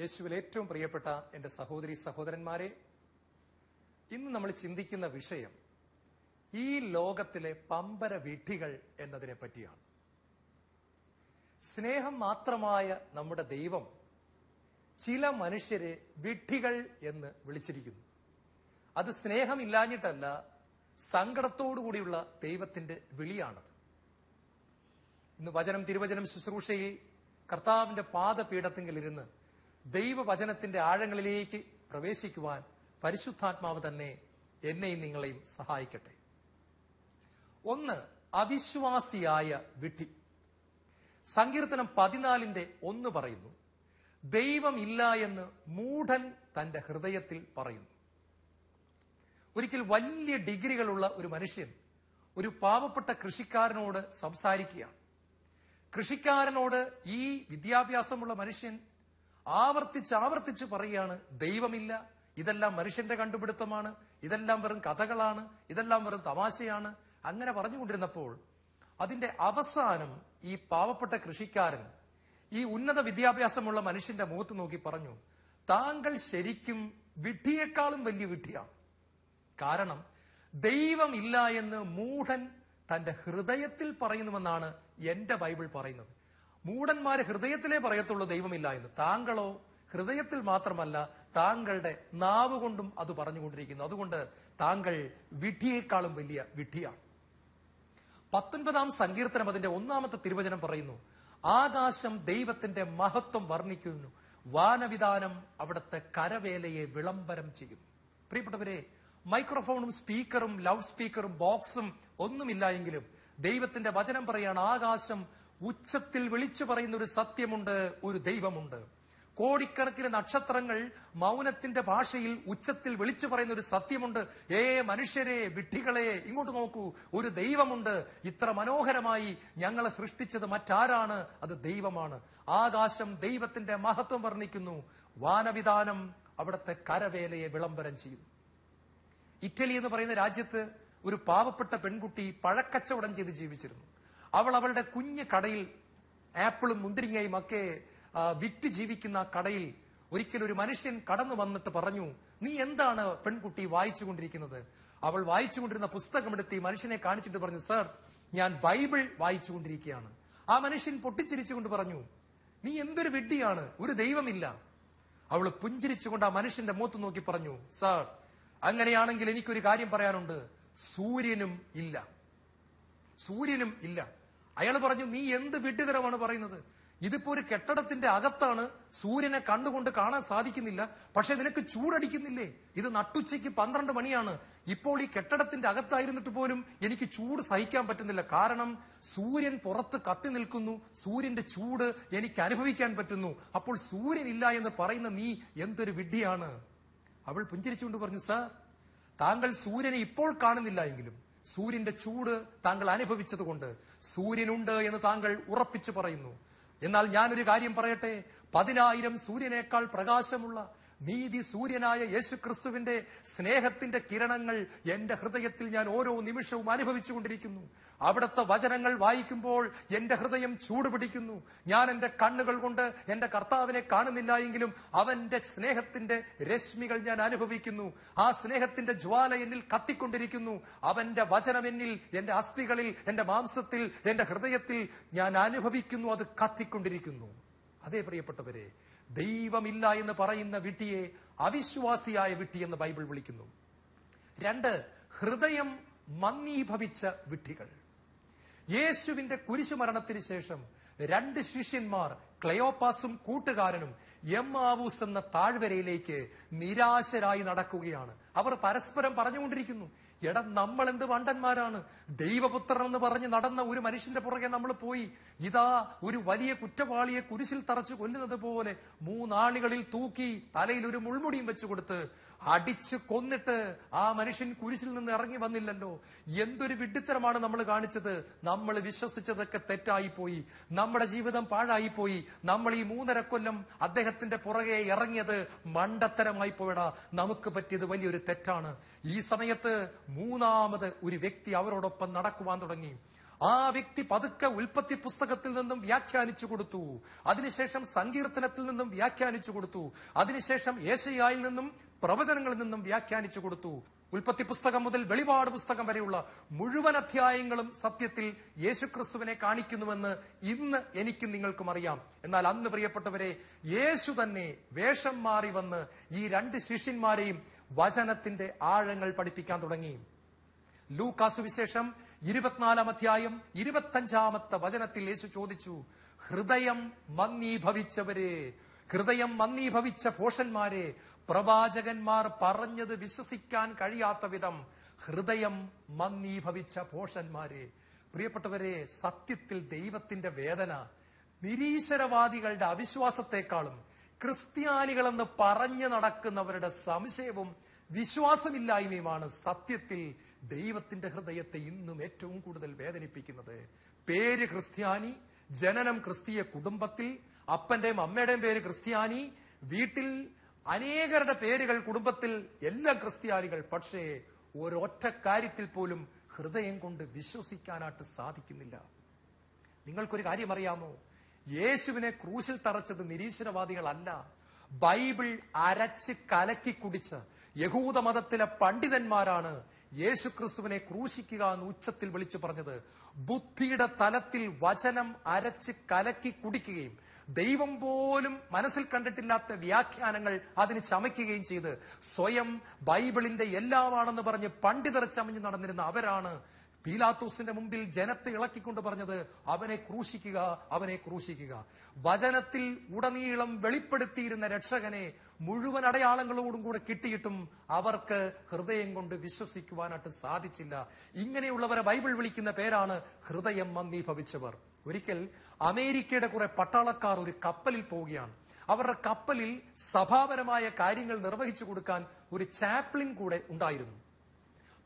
യേശുവിൽ ഏറ്റവും പ്രിയപ്പെട്ട എൻ്റെ സഹോദരി സഹോദരന്മാരെ, ഇന്ന് നമ്മൾ ചിന്തിക്കുന്ന വിഷയം ഈ ലോകത്തിലെ പമ്പര വിഡ്ഢികൾ എന്നതിനെ പറ്റിയാണ്. സ്നേഹം മാത്രമായ നമ്മുടെ ദൈവം ചില മനുഷ്യരെ വിഡ്ഢികൾ എന്ന് വിളിച്ചിരിക്കുന്നു. അത് സ്നേഹമില്ലാഞ്ഞിട്ടല്ല, സങ്കടത്തോടുകൂടിയുള്ള ദൈവത്തിന്റെ വിളിയാണത്. ഇന്ന് തിരുവചനം ശുശ്രൂഷയിൽ കർത്താവിന്റെ പാദപീഠത്തിങ്കിലിരുന്ന് ദൈവവചനത്തിന്റെ ആഴങ്ങളിലേക്ക് പ്രവേശിക്കുവാൻ പരിശുദ്ധാത്മാവ് തന്നെ എന്നെയും നിങ്ങളെയും സഹായിക്കട്ടെ. ഒന്ന്, അവിശ്വാസിയായ വിഡ്ഢി. സങ്കീർത്തനം 14:1 പറയുന്നു, ദൈവമില്ല എന്ന് മൂഢൻ തന്റെ ഹൃദയത്തിൽ പറയുന്നു. ഒരിക്കൽ വലിയ ഡിഗ്രികളുള്ള ഒരു മനുഷ്യൻ ഒരു പാവപ്പെട്ട കൃഷിക്കാരനോട് സംസാരിക്കുകയാണ്. കൃഷിക്കാരനോട് ഈ വിദ്യാഭ്യാസമുള്ള മനുഷ്യൻ ആവർത്തിച്ച് പറയുകയാണ്, ദൈവമില്ല, ഇതെല്ലാം മനുഷ്യന്റെ കണ്ടുപിടുത്തമാണ്, ഇതെല്ലാം വെറും കഥകളാണ്, ഇതെല്ലാം വെറും തമാശയാണ്. അങ്ങനെ പറഞ്ഞുകൊണ്ടിരുന്നപ്പോൾ അതിന്റെ അവസാനം ഈ പാവപ്പെട്ട കൃഷിക്കാരൻ ഈ ഉന്നത വിദ്യാഭ്യാസമുള്ള മനുഷ്യന്റെ മുഖത്ത് നോക്കി പറഞ്ഞു, താങ്കൾ ശരിക്കും വിഡ്ഢിയേക്കാളും വലിയ വിഡ്ഢിയാണ്. കാരണം ദൈവമില്ല എന്ന് മൂഢൻ തന്റെ ഹൃദയത്തിൽ പറയുന്നുവെന്നാണ് എന്റെ ബൈബിൾ പറയുന്നത്. മൂഢന്മാര് ഹൃദയത്തിലേ പറയത്തുള്ളൂ ദൈവമില്ല എന്ന്. താങ്കളോ ഹൃദയത്തിൽ മാത്രമല്ല, താങ്കളുടെ നാവ് കൊണ്ടും അത് പറഞ്ഞുകൊണ്ടിരിക്കുന്നു. അതുകൊണ്ട് താങ്കൾ വിഡ്ഢിയേക്കാളും വലിയ വിഡ്ഢിയാണ്. 19-ാം സങ്കീർത്തനം അതിന്റെ 1-ാമത്തെ തിരുവചനം പറയുന്നു, ആകാശം ദൈവത്തിന്റെ മഹത്വം വർണ്ണിക്കുന്നു, വാനവിധാനം അവിടുത്തെ കരവേലയെ വിളംബരം ചെയ്യുന്നു. പ്രിയപ്പെട്ടവരെ, മൈക്രോഫോണും സ്പീക്കറും ലൗഡ് സ്പീക്കറും ബോക്സും ഒന്നുമില്ല എങ്കിലും ദൈവത്തിന്റെ വചനം പറയാണ്, ആകാശം ഉച്ചത്തിൽ വിളിച്ചു പറയുന്ന ഒരു സത്യമുണ്ട്, ഒരു ദൈവമുണ്ട്. കോടിക്കണക്കിന് നക്ഷത്രങ്ങൾ മൗനത്തിന്റെ ഭാഷയിൽ ഉച്ചത്തിൽ വിളിച്ചു പറയുന്ന ഒരു സത്യമുണ്ട്. മനുഷ്യരെ, വിഡ്ഢികളെ, ഇങ്ങോട്ട് നോക്കൂ, ഒരു ദൈവമുണ്ട്. ഇത്ര മനോഹരമായി ഞങ്ങളെ സൃഷ്ടിച്ചത് മറ്റാരാണ്? അത് ദൈവമാണ്. ആകാശം ദൈവത്തിന്റെ മഹത്വം വർണ്ണിക്കുന്നു, വാനവിധാനം അവിടുത്തെ കരവേലയെ വിളംബരം ചെയ്യുന്നു. ഇറ്റലി എന്ന് പറയുന്ന രാജ്യത്ത് ഒരു പാവപ്പെട്ട പെൺകുട്ടി പഴക്കച്ചവടം ചെയ്ത് ജീവിച്ചിരുന്നു. അവളുടെ കുഞ്ഞ് കടയിൽ ആപ്പിളും മുന്തിരിങ്ങയും ഒക്കെ വിറ്റ് ജീവിക്കുന്ന കടയിൽ ഒരിക്കലും ഒരു മനുഷ്യൻ കടന്നു വന്നിട്ട് പറഞ്ഞു, നീ എന്താണ് പെൺകുട്ടി വായിച്ചുകൊണ്ടിരിക്കുന്നത്? അവൾ വായിച്ചുകൊണ്ടിരുന്ന പുസ്തകമെടുത്ത് ഈ മനുഷ്യനെ കാണിച്ചിട്ട് പറഞ്ഞു, സർ, ഞാൻ ബൈബിൾ വായിച്ചുകൊണ്ടിരിക്കുകയാണ്. ആ മനുഷ്യൻ പൊട്ടിച്ചിരിച്ചുകൊണ്ട് പറഞ്ഞു, നീ എന്തൊരു വിഡ്ഢിയാണ്, ഒരു ദൈവമില്ല. അവൾ പുഞ്ചിരിച്ചുകൊണ്ട് ആ മനുഷ്യന്റെ മുഖത്ത് നോക്കി പറഞ്ഞു, സർ, അങ്ങനെയാണെങ്കിൽ എനിക്കൊരു കാര്യം പറയാനുണ്ട്, സൂര്യനും ഇല്ല, സൂര്യനും ഇല്ല. അയാൾ പറഞ്ഞു, നീ എന്ത് വിഡ്ഢിതരമാണ് പറയുന്നത്? ഇതിപ്പോ ഒരു കെട്ടിടത്തിന്റെ അകത്താണ്, സൂര്യനെ കണ്ണുകൊണ്ട് കാണാൻ സാധിക്കുന്നില്ല, പക്ഷെ നിനക്ക് ചൂടടിക്കുന്നില്ലേ? ഇത് നട്ടുച്ചയ്ക്ക് 12 മണിയാണ്. ഇപ്പോൾ ഈ കെട്ടിടത്തിന്റെ അകത്തായിരുന്നിട്ട് പോലും എനിക്ക് ചൂട് സഹിക്കാൻ പറ്റുന്നില്ല. കാരണം സൂര്യൻ പുറത്ത് കത്തി നിൽക്കുന്നു, സൂര്യന്റെ ചൂട് എനിക്ക് അനുഭവിക്കാൻ പറ്റുന്നു. അപ്പോൾ സൂര്യൻ ഇല്ല എന്ന് പറയുന്ന നീ എന്തൊരു വിഡ്ഢിയാണ്? അവൾ പുഞ്ചിരിച്ചുകൊണ്ട് പറഞ്ഞു, സാർ, താങ്കൾ സൂര്യനെ ഇപ്പോൾ കാണുന്നില്ല എങ്കിലും സൂര്യന്റെ ചൂട് താങ്കൾ അനുഭവിച്ചത് കൊണ്ട് സൂര്യനുണ്ട് എന്ന് താങ്കൾ ഉറപ്പിച്ചു പറയുന്നു. എന്നാൽ ഞാനൊരു കാര്യം പറയട്ടെ, 10,000 സൂര്യനേക്കാൾ പ്രകാശമുള്ള നീതി സൂര്യനായ യേശുക്രിസ്തുവിന്റെ സ്നേഹത്തിന്റെ കിരണങ്ങൾ എന്റെ ഹൃദയത്തിൽ ഞാൻ ഓരോ നിമിഷവും അനുഭവിച്ചുകൊണ്ടിരിക്കുന്നു. അവിടുത്തെ വചനങ്ങൾ വായിക്കുമ്പോൾ എന്റെ ഹൃദയം ചൂടുപിടിക്കുന്നു. ഞാൻ എന്റെ കണ്ണുകൾ കൊണ്ട് എന്റെ കർത്താവിനെ കാണുന്നില്ല എങ്കിലും അവന്റെ സ്നേഹത്തിന്റെ രശ്മികൾ ഞാൻ അനുഭവിക്കുന്നു. ആ സ്നേഹത്തിന്റെ ജ്വാല എന്നിൽ കത്തിക്കൊണ്ടിരിക്കുന്നു. അവന്റെ വചനം എന്നിൽ, എന്റെ അസ്ഥികളിൽ, എന്റെ മാംസത്തിൽ, എന്റെ ഹൃദയത്തിൽ ഞാൻ അനുഭവിക്കുന്നു. അത് കത്തിക്കൊണ്ടിരിക്കുന്നു. അതേ പ്രിയപ്പെട്ടവരെ, ദൈവമില്ല എന്ന് പറയുന്ന വിഡ്ഢിയെ അവിശ്വാസിയായ വിഡ്ഢി എന്ന് ബൈബിൾ വിളിക്കുന്നു. 2, ഹൃദയം മന്ദീഭവിച്ച വിഡ്ഢികൾ. യേശുവിന്റെ കുരിശുമരണത്തിന് ശേഷം 2 ശിഷ്യന്മാർ, ക്ലെയോപ്പാസും കൂട്ടുകാരനും, എമ്മാവൂസ് എന്ന താഴ്വരയിലേക്ക് നിരാശരായി നടക്കുകയാണ്. അവർ പരസ്പരം പറഞ്ഞുകൊണ്ടിരിക്കുന്നു, എടാ, നമ്മൾ എന്ത് വണ്ടന്മാരാണ്, ദൈവപുത്രൻ എന്ന് പറഞ്ഞ് നടന്ന ഒരു മനുഷ്യന്റെ പുറകെ നമ്മൾ പോയി ഇതാ ഒരു വലിയ കുറ്റവാളിയെ കുരിശിൽ തറച്ചു കൊല്ലുന്നത് പോലെ 3 ആണികളിൽ തൂക്കി തലയിൽ ഒരു മുൾമുടിയും വെച്ചു കൊടുത്ത് അടിച്ചു കൊന്നിട്ട് ആ മനുഷ്യൻ കുരിശിൽ നിന്ന് ഇറങ്ങി വന്നില്ലല്ലോ. എന്തൊരു വിഡ്ഢിത്തരമാണ് നമ്മൾ കാണിച്ചത്. നമ്മൾ വിശ്വസിച്ചതൊക്കെ തെറ്റായിപ്പോയി, നമ്മുടെ ജീവിതം പാഴായിപ്പോയി. നമ്മൾ ഈ 3.5 കൊല്ലം അദ്ദേഹത്തിന്റെ പുറകെ ഇറങ്ങിയത് മണ്ടത്തരമായി പോയടാ, നമുക്ക് പറ്റിയത് വലിയൊരു തെറ്റാണ്. ഈ സമയത്ത് 3ാമത് ഒരു വ്യക്തി അവരോടൊപ്പം നടക്കുവാൻ തുടങ്ങി. ആ വ്യക്തി പതുക്കെ ഉൽപ്പത്തി പുസ്തകത്തിൽ നിന്നും വ്യാഖ്യാനിച്ചു കൊടുത്തു. അതിനുശേഷം സങ്കീർത്തനത്തിൽ നിന്നും വ്യാഖ്യാനിച്ചു കൊടുത്തു. അതിനുശേഷം യേശയ്യായിൽ നിന്നും പ്രവചനങ്ങളിൽ നിന്നും വ്യാഖ്യാനിച്ചു കൊടുത്തു. ഉൽപ്പത്തി പുസ്തകം മുതൽ വെളിപാട് പുസ്തകം വരെയുള്ള മുഴുവൻ അധ്യായങ്ങളും സത്യത്തിൽ യേശുക്രിസ്തുവിനെ കാണിക്കുന്നുവെന്ന് ഇന്ന് എനിക്കും നിങ്ങൾക്കും അറിയാം. എന്നാൽ അന്ന് പ്രിയപ്പെട്ടവരെ, യേശു തന്നെ വേഷം മാറി വന്ന് ഈ 2 ശിഷ്യന്മാരെയും വചനത്തിന്റെ ആഴങ്ങൾ പഠിപ്പിക്കാൻ തുടങ്ങി. ലൂക്കാ സുവിശേഷം 24 അധ്യായം 25 വചനത്തിൽ യേശു ചോദിച്ചു, ഹൃദയം മന്ദീഭവിച്ചവരെ, ഹൃദയം മന്ദീഭവിച്ച ഭോഷന്മാരെ, പ്രവാചകന്മാർ പറഞ്ഞത് വിശ്വസിക്കാൻ കഴിയാത്ത വിധം ഹൃദയം മന്ദീഭവിച്ച ഭോഷന്മാരെ. പ്രിയപ്പെട്ടവരെ, സത്യത്തിൽ ദൈവത്തിന്റെ വേദന നിരീശ്വരവാദികളുടെ അവിശ്വാസത്തെക്കാളും ക്രിസ്ത്യാനികളെന്ന് പറഞ്ഞു നടക്കുന്നവരുടെ സംശയവും വിശ്വാസമില്ലായ്മയുമാണ് സത്യത്തിൽ ദൈവത്തിന്റെ ഹൃദയത്തെ ഇന്നും ഏറ്റവും കൂടുതൽ വേദനിപ്പിക്കുന്നത്. പേര് ക്രിസ്ത്യാനി, ജനനം ക്രിസ്തീയ കുടുംബത്തിൽ, അപ്പന്റെയും അമ്മയുടെയും പേര് ക്രിസ്ത്യാനി, വീട്ടിൽ അനേകരുടെ പേരുകൾ, കുടുംബത്തിൽ എല്ലാം ക്രിസ്ത്യാനികൾ. പക്ഷേ ഒരൊറ്റ കാര്യത്തിൽ പോലും ഹൃദയം കൊണ്ട് വിശ്വസിക്കാനായിട്ട് സാധിക്കുന്നില്ല. നിങ്ങൾക്കൊരു കാര്യം അറിയാമോ? യേശുവിനെ ക്രൂശിൽ തറച്ചത് നിരീശ്വരവാദികളല്ല, ബൈബിൾ അരച്ച് കലക്കി കുടിച്ച യഹൂദ മതത്തിലെ പണ്ഡിതന്മാരാണ് യേശുക്രിസ്തുവിനെ ക്രൂശിക്കുക എന്ന് ഉച്ചത്തിൽ വിളിച്ചു പറഞ്ഞത്. ബുദ്ധിയുടെ തലത്തിൽ വചനം അരച്ച് കലക്കി കുടിക്കുകയും ദൈവം പോലും മനസ്സിൽ കണ്ടിട്ടില്ലാത്ത വ്യാഖ്യാനങ്ങൾ അതിന് ചമയ്ക്കുകയും ചെയ്ത് സ്വയം ബൈബിളിന്റെ എല്ലാമാണെന്ന് പറഞ്ഞ് പണ്ഡിതർ ചമഞ്ഞു നടന്നിരുന്ന അവരാണ് പീലാത്തോസിന്റെ മുമ്പിൽ ജനത്തെ ഇളക്കിക്കൊണ്ട് പറഞ്ഞത്, അവനെ ക്രൂശിക്കുക, അവനെ ക്രൂശിക്കുക. വചനത്തിൽ ഉടനീളം വെളിപ്പെടുത്തിയിരുന്ന രക്ഷകനെ മുഴുവൻ അടയാളങ്ങളോടും കൂടെ കിട്ടിയിട്ടും അവർക്ക് ഹൃദയം കൊണ്ട് വിശ്വസിക്കുവാനായിട്ട് സാധിച്ചില്ല. ഇങ്ങനെയുള്ളവരെ ബൈബിൾ വിളിക്കുന്ന പേരാണ് ഹൃദയം മന്ദീഭവിച്ചവർ. ഒരിക്കൽ അമേരിക്കയുടെ കുറെ പട്ടാളക്കാർ ഒരു കപ്പലിൽ പോവുകയാണ്. അവരുടെ കപ്പലിൽ സഭാപരമായ കാര്യങ്ങൾ നിർവഹിച്ചു കൊടുക്കാൻ ഒരു ചാപ്ലിൻ കൂടെ ഉണ്ടായിരുന്നു.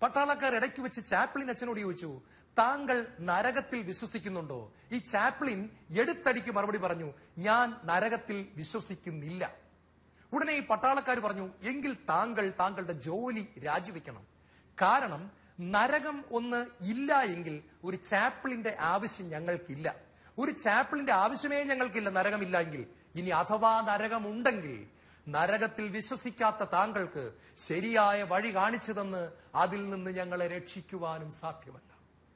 പട്ടാളക്കാർ ഇടയ്ക്ക് വെച്ച് ചാപ്ലിൻ അച്ഛനോട് ചോദിച്ചു, താങ്കൾ നരകത്തിൽ വിശ്വസിക്കുന്നുണ്ടോ? ഈ ചാപ്ലിൻ എടുത്തടിക്ക് മറുപടി പറഞ്ഞു, ഞാൻ നരകത്തിൽ വിശ്വസിക്കുന്നില്ല. ഉടനെ ഈ പട്ടാളക്കാർ പറഞ്ഞു, എങ്കിൽ താങ്കൾ താങ്കളുടെ ജോലി രാജിവെക്കണം. കാരണം നരകം ഒന്ന് ഇല്ല എങ്കിൽ ഒരു ചാപ്ലിന്റെ ആവശ്യം ഞങ്ങൾക്കില്ല. ഒരു ചാപ്ലിന്റെ ആവശ്യമേ ഞങ്ങൾക്കില്ല നരകമില്ല എങ്കിൽ. ഇനി അഥവാ നരകമുണ്ടെങ്കിൽ നരകത്തിൽ വിശ്വസിക്കാത്ത താങ്കൾക്ക് ശരിയായ വഴി കാണിച്ചു തന്ന് അതിൽ നിന്ന് ഞങ്ങളെ രക്ഷിക്കുവാനും സാധ്യമല്ല.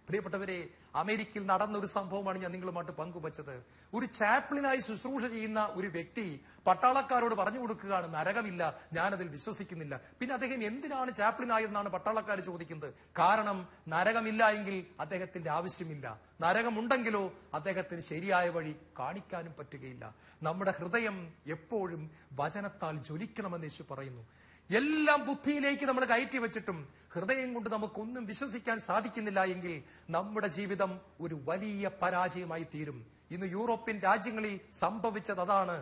പ്രിയപ്പെട്ടവരെ, അമേരിക്കയിൽ നടന്നൊരു സംഭവമാണ് ഞാൻ നിങ്ങളുമായിട്ട് പങ്കുവച്ചത്. ഒരു ചാപ്ലിനായി ശുശ്രൂഷ ചെയ്യുന്ന ഒരു വ്യക്തി പട്ടാളക്കാരോട് പറഞ്ഞു കൊടുക്കുകയാണ്, നരകമില്ല, ഞാനതിൽ വിശ്വസിക്കുന്നില്ല. പിന്നെ അദ്ദേഹം എന്തിനാണ് ചാപ്ലിനായെന്നാണ് പട്ടാളക്കാർ ചോദിക്കുന്നത്. കാരണം നരകമില്ല എങ്കിൽ അദ്ദേഹത്തിന്റെ ആവശ്യമില്ല, നരകമുണ്ടെങ്കിലോ അദ്ദേഹത്തിന് ശരിയായ വഴി കാണിക്കാനും പറ്റുകയില്ല. നമ്മുടെ ഹൃദയം എപ്പോഴും വചനത്താൽ ജ്വലിക്കണമെന്ന് യേശു പറയുന്നു. എല്ലാം ബുദ്ധിയിലേക്ക് നമ്മൾ കയറ്റി വെച്ചിട്ടും ഹൃദയം കൊണ്ട് നമുക്കൊന്നും വിശ്വസിക്കാൻ സാധിക്കുന്നില്ല എങ്കിൽ നമ്മുടെ ജീവിതം ഒരു വലിയ പരാജയമായി തീരും. ഇന്ന് യൂറോപ്യൻ രാജ്യങ്ങളിൽ സംഭവിച്ചത് അതാണ്.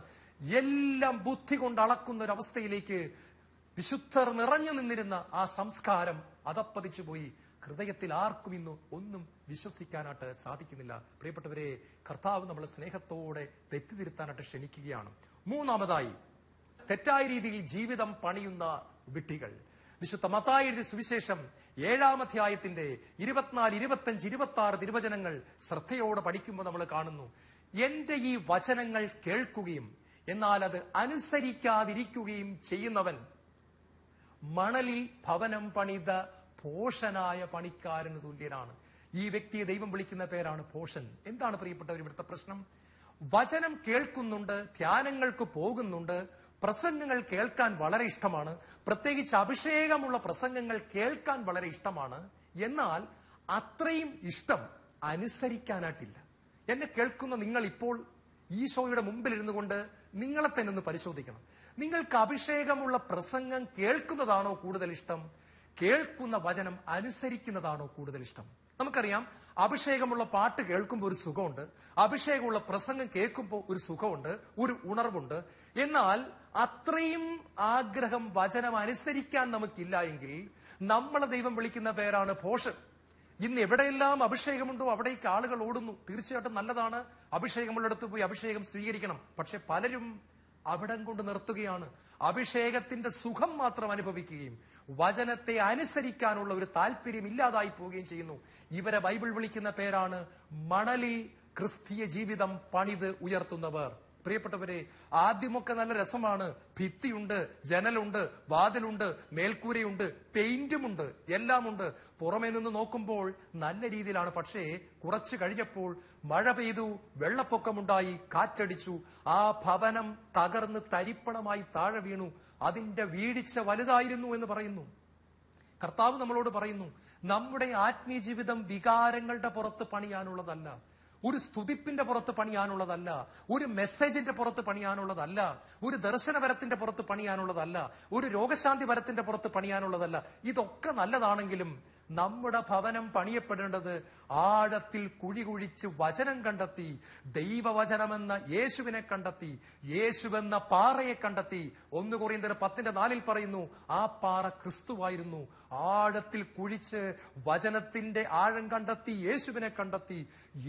എല്ലാം ബുദ്ധി കൊണ്ട് അളക്കുന്ന ഒരു അവസ്ഥയിലേക്ക് വിശുദ്ധർ നിറഞ്ഞു നിന്നിരുന്ന ആ സംസ്കാരം അതപ്പതിച്ചു പോയി. ഹൃദയത്തിൽ ആർക്കും ഇന്ന് ഒന്നും വിശ്വസിക്കാനായിട്ട് സാധിക്കുന്നില്ല. പ്രിയപ്പെട്ടവരെ, കർത്താവ് നമ്മളെ സ്നേഹത്തോടെ തെറ്റിതിരുത്താനായിട്ട് ക്ഷണിക്കുകയാണ്. മൂന്നാമതായി, തെറ്റായ രീതിയിൽ ജീവിതം പണിയുന്ന വിഡ്ഢികൾ. വിശുദ്ധ മത്തായി എഴുതിയ സുവിശേഷം 7-ാം അധ്യായത്തിന്റെ 24, 25, 26 തിരുവചനങ്ങൾ ശ്രദ്ധയോടെ പഠിക്കുമ്പോൾ നമ്മൾ കാണുന്നു, എന്റെ ഈ വചനങ്ങൾ കേൾക്കുകയും എന്നാൽ അത് അനുസരിക്കാതിരിക്കുകയും ചെയ്യുന്നവൻ മണലിൽ ഭവനം പണിത ഭോഷനായ പണിക്കാരന് തുല്യനാണ്. ഈ വ്യക്തിയെ ദൈവം വിളിക്കുന്ന പേരാണ് ഭോഷൻ. എന്താണ് പ്രിയപ്പെട്ടവർ ഇവിടുത്തെ പ്രശ്നം? വചനം കേൾക്കുന്നുണ്ട്, ധ്യാനങ്ങൾക്ക് പോകുന്നുണ്ട്, പ്രസംഗങ്ങൾ കേൾക്കാൻ വളരെ ഇഷ്ടമാണ്, പ്രത്യേകിച്ച് അഭിഷേകമുള്ള പ്രസംഗങ്ങൾ കേൾക്കാൻ വളരെ ഇഷ്ടമാണ്. എന്നാൽ അത്രയും ഇഷ്ടം അനുസരിക്കാനായിട്ടില്ല. എന്നെ കേൾക്കുന്ന നിങ്ങൾ ഇപ്പോൾ ഈശോയുടെ മുമ്പിൽ ഇരുന്നു കൊണ്ട് നിങ്ങളെ തന്നെ ഒന്ന് പരിശോധിക്കണം. നിങ്ങൾക്ക് അഭിഷേകമുള്ള പ്രസംഗം കേൾക്കുന്നതാണോ കൂടുതൽ ഇഷ്ടം, കേൾക്കുന്ന വചനം അനുസരിക്കുന്നതാണോ കൂടുതൽ ഇഷ്ടം? നമുക്കറിയാം, അഭിഷേകമുള്ള പാട്ട് കേൾക്കുമ്പോൾ ഒരു സുഖമുണ്ട്, അഭിഷേകമുള്ള പ്രസംഗം കേൾക്കുമ്പോൾ ഒരു സുഖമുണ്ട്, ഒരു ഉണർവുണ്ട്. എന്നാൽ അത്രയും ആഗ്രഹം വചനം അനുസരിക്കാൻ നമുക്കില്ല എങ്കിൽ നമ്മളെ ദൈവം വിളിക്കുന്ന പേരാണ് ഭോഷൻ. ഇന്ന് എവിടെയെല്ലാം അഭിഷേകമുണ്ടോ അവിടേക്ക് ആളുകൾ ഓടുന്നു. തീർച്ചയായിട്ടും നല്ലതാണ്, അഭിഷേകമുള്ളിടത്ത് പോയി അഭിഷേകം സ്വീകരിക്കണം. പക്ഷെ പലരും അവിടം കൊണ്ട് നിർത്തുകയാണ്. അഭിഷേകത്തിന്റെ സുഖം മാത്രം അനുഭവിക്കുകയും വചനത്തെ അനുസരിക്കാനുള്ള ഒരു താല്പര്യം ഇല്ലാതായി പോവുകയും ചെയ്യുന്നു. ഇവരെ ബൈബിൾ വിളിക്കുന്ന പേരാണ് മണലിൽ ക്രിസ്തീയ ജീവിതം പണിത് ഉയർത്തുന്നവർ. പ്രിയപ്പെട്ടവരെ, ആദ്യമൊക്കെ നല്ല രസമാണ്. ഭിത്തിയുണ്ട്, ജനലുണ്ട്, വാതിലുണ്ട്, മേൽക്കൂരയുണ്ട്, പെയിന്റുമുണ്ട്, എല്ലാമുണ്ട്. പുറമേ നിന്ന് നോക്കുമ്പോൾ നല്ല രീതിയിലാണ്. പക്ഷേ കുറച്ചു കഴിഞ്ഞപ്പോൾ മഴ പെയ്തു, വെള്ളപ്പൊക്കമുണ്ടായി, കാറ്റടിച്ചു, ആ ഭവനം തകർന്ന് തരിപ്പണമായി താഴെ വീണു. അതിന്റെ വീഴ്ച വലുതായിരുന്നു എന്ന് പറയുന്നു. കർത്താവ് നമ്മളോട് പറയുന്നു, നമ്മുടെ ആത്മീയ ജീവിതം വികാരങ്ങളുടെ പുറത്ത് പണിയാനുള്ളതല്ല, ഒരു സ്തുതിപ്പിന്റെ പുറത്ത് പണിയാനുള്ളതല്ല, ഒരു മെസ്സേജിന്റെ പുറത്ത് പണിയാനുള്ളതല്ല, ഒരു ദർശനപരത്തിന്റെ പുറത്ത് പണിയാനുള്ളതല്ല, ഒരു രോഗശാന്തി പരത്തിന്റെ പുറത്ത് പണിയാനുള്ളതല്ല. ഇതൊക്കെ നല്ലതാണെങ്കിലും നമ്മുടെ ഭവനം പണിയപ്പെടേണ്ടത് ആഴത്തിൽ കുഴി കുഴിച്ച് വചനം കണ്ടെത്തി, ദൈവവചനമെന്ന യേശുവിനെ കണ്ടെത്തി, യേശുവെന്ന പാറയെ കണ്ടെത്തി. 1 കൊരിന്ത്യർ 10:4 പറയുന്നു, ആ പാറ ക്രിസ്തുവായിരുന്നു. ആഴത്തിൽ കുഴിച്ച് വചനത്തിന്റെ ആഴം കണ്ടെത്തി, യേശുവിനെ കണ്ടെത്തി,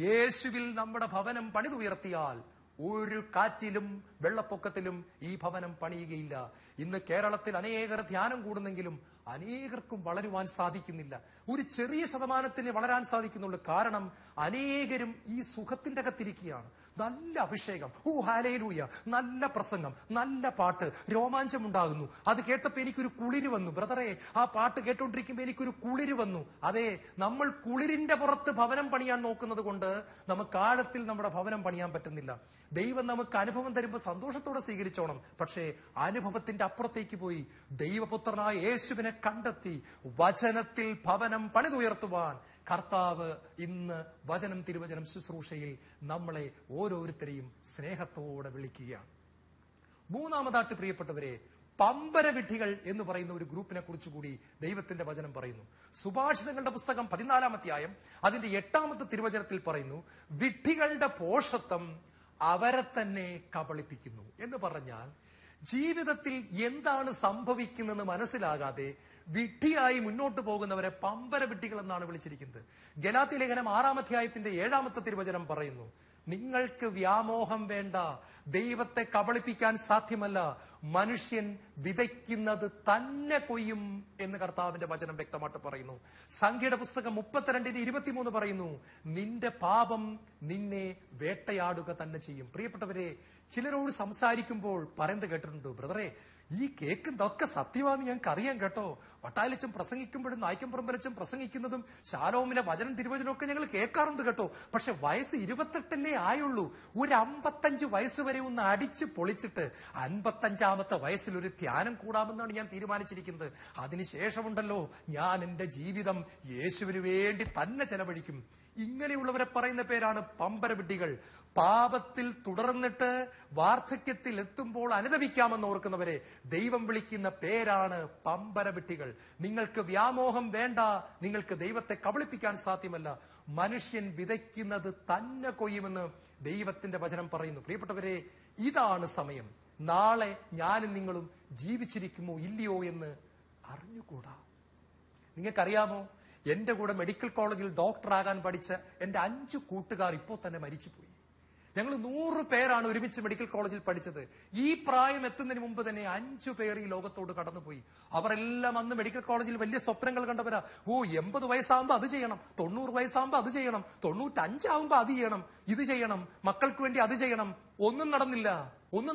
യേശുവിൽ നമ്മുടെ ഭവനം പണിതുയർത്തിയാൽ ഒരു കാറ്റിലും വെള്ളപ്പൊക്കത്തിലും ഈ ഭവനം പണിയുകയില്ല. ഇന്ന് കേരളത്തിൽ അനേകർ ധ്യാനം കൂടുന്നെങ്കിലും അനേകർക്കും വളരുവാൻ സാധിക്കുന്നില്ല. ഒരു ചെറിയ ശതമാനത്തിന് വളരാൻ സാധിക്കുന്നുള്ളൂ. കാരണം അനേകരും ഈ സുഖത്തിന്റെ അകത്തിരിക്കുകയാണ്. നല്ല അഭിഷേകം, ഓ ഹല്ലേലൂയ, നല്ല പ്രസംഗം, നല്ല പാട്ട്, രോമാഞ്ചമുണ്ടാകുന്നു. അത് കേട്ടപ്പോ എനിക്കൊരു കുളിര് വന്നു. ബ്രദറെ, ആ പാട്ട് കേട്ടോണ്ടിരിക്കുമ്പോ എനിക്കൊരു കുളിര് വന്നു. അതെ, നമ്മൾ കുളിരിന്റെ പുറത്ത് ഭവനം പണിയാൻ നോക്കുന്നത് കൊണ്ട് നമുക്ക് ആഴത്തിൽ നമ്മുടെ ഭവനം പണിയാൻ പറ്റുന്നില്ല. ദൈവം നമുക്ക് അനുഭവം തരുമ്പോൾ സന്തോഷത്തോടെ സ്വീകരിച്ചോണം. പക്ഷേ അനുഭവത്തിന്റെ അപ്പുറത്തേക്ക് പോയി ദൈവപുത്രനായ യേശുവിനെ കണ്ടെത്തി വചനത്തിൽ ഭവനം പണിതുയർത്തുവാൻ കർത്താവ് ഇന്ന് വചനം തിരുവചനം ശുശ്രൂഷയിൽ നമ്മളെ ഓരോരുത്തരെയും സ്നേഹത്തോടെ വിളിക്കുകയാണ്. മൂന്നാമതായിട്ട് പ്രിയപ്പെട്ടവരെ, പമ്പരവിഡ്ഢികൾ എന്ന് പറയുന്ന ഒരു ഗ്രൂപ്പിനെ കുറിച്ച് കൂടി ദൈവത്തിന്റെ വചനം പറയുന്നു. സുഭാഷിതങ്ങളുടെ പുസ്തകം 14-ാം അധ്യായം അതിന്റെ 8-ാമത്തെ തിരുവചനത്തിൽ പറയുന്നു, വിഡ്ഢികളുടെ പോഷത്വം അവരെ തന്നെ കബളിപ്പിക്കുന്നു. എന്ന് പറഞ്ഞാൽ ജീവിതത്തിൽ എന്താണ് സംഭവിക്കുന്നതെന്ന് മനസ്സിലാകാതെ വിഡ്ഢിയായി മുന്നോട്ട് പോകുന്നവരെ പമ്പര വിഡ്ഢികൾ എന്നാണ് വിളിച്ചിരിക്കുന്നത്. ഗലാത്യ ലേഖനം 6-ാം അധ്യായത്തിന്റെ 7-ാമത്തെ തിരുവചനം പറയുന്നു, നിങ്ങൾക്ക് വ്യാമോഹം വേണ്ട, ദൈവത്തെ കബളിപ്പിക്കാൻ സാധ്യമല്ല, മനുഷ്യൻ വിതയ്ക്കുന്നത് തന്നെ കൊയ്യും എന്ന് കർത്താവിന്റെ വചനം വ്യക്തമായിട്ട് പറയുന്നു. സംഖ്യയുടെ പുസ്തകം 32:23 പറയുന്നു, നിന്റെ പാപം നിന്നെ വേട്ടയാടുക തന്നെ ചെയ്യും. പ്രിയപ്പെട്ടവരെ, ചിലരോട് സംസാരിക്കുമ്പോൾ പറയുന്നത് കേട്ടിട്ടുണ്ട്, ബ്രദറെ ഈ കേൾക്കുന്നതൊക്കെ സത്യമാണെന്ന് ഞങ്ങൾക്ക് അറിയാം കേട്ടോ. വട്ടാലിച്ചും പ്രസംഗിക്കുമ്പോഴും നായ്ക്കമ്പുറമ്പലച്ചും പ്രസംഗിക്കുന്നതും ശാലോമിലെ വചനം തിരുവചനം ഒക്കെ ഞങ്ങൾ കേൾക്കാറുണ്ട് കേട്ടോ. പക്ഷെ വയസ്സ് 28 ആയുള്ളൂ. ഒരു 55 വയസ്സ് വരെ ഒന്ന് അടിച്ച് പൊളിച്ചിട്ട് 55-ാമത്തെ വയസ്സിൽ ഒരു ധ്യാനം കൂടാമെന്നാണ് ഞാൻ തീരുമാനിച്ചിരിക്കുന്നത്. അതിനുശേഷമുണ്ടല്ലോ ഞാൻ എന്റെ ജീവിതം യേശുവിന് വേണ്ടി തന്നെ ചെലവഴിക്കും. ഇങ്ങനെയുള്ളവരെ പറയുന്ന പേരാണ് പമ്പരവിഡ്ഢികൾ. പാപത്തിൽ തുടർന്നിട്ട് വാർദ്ധക്യത്തിൽ എത്തുമ്പോൾ അനുദപിക്കാമെന്ന് ഓർക്കുന്നവരെ ദൈവം വിളിക്കുന്ന പേരാണ് പമ്പരവിഡ്ഢികൾ. നിങ്ങൾക്ക് വ്യാമോഹം വേണ്ട, നിങ്ങൾക്ക് ദൈവത്തെ കബളിപ്പിക്കാൻ സാധ്യമല്ല, മനുഷ്യൻ വിതയ്ക്കുന്നത് തന്നെ കൊയ്യുമെന്ന് ദൈവത്തിന്റെ വചനം പറയുന്നു. പ്രിയപ്പെട്ടവരെ, ഇതാണ് സമയം. നാളെ ഞാനും നിങ്ങളും ജീവിച്ചിരിക്കുമോ ഇല്ലയോ എന്ന് അറിഞ്ഞുകൂടാ. നിങ്ങൾക്കറിയാമോ, എന്റെ കൂടെ മെഡിക്കൽ കോളേജിൽ ഡോക്ടറാകാൻ പഠിച്ച എന്റെ 5 കൂട്ടുകാർ ഇപ്പോൾ തന്നെ മരിച്ചുപോയി. ഞങ്ങൾ 100 പേരാണ് ഒരുമിച്ച് മെഡിക്കൽ കോളേജിൽ പഠിച്ചത്. ഈ പ്രായം എത്തുന്നതിന് മുമ്പ് തന്നെ 5 പേർ ഈ ലോകത്തോട് കടന്നുപോയി. അവരെല്ലാം അന്ന് മെഡിക്കൽ കോളേജിൽ വലിയ സ്വപ്നങ്ങൾ കണ്ടവരാ. 80 വയസ്സാകുമ്പോ അത് ചെയ്യണം, 90 വയസ്സാകുമ്പോ അത് ചെയ്യണം, 95 ആകുമ്പോ അത് ചെയ്യണം, ഇത് ചെയ്യണം, മക്കൾക്ക് വേണ്ടി അത് ചെയ്യണം. ഒന്നും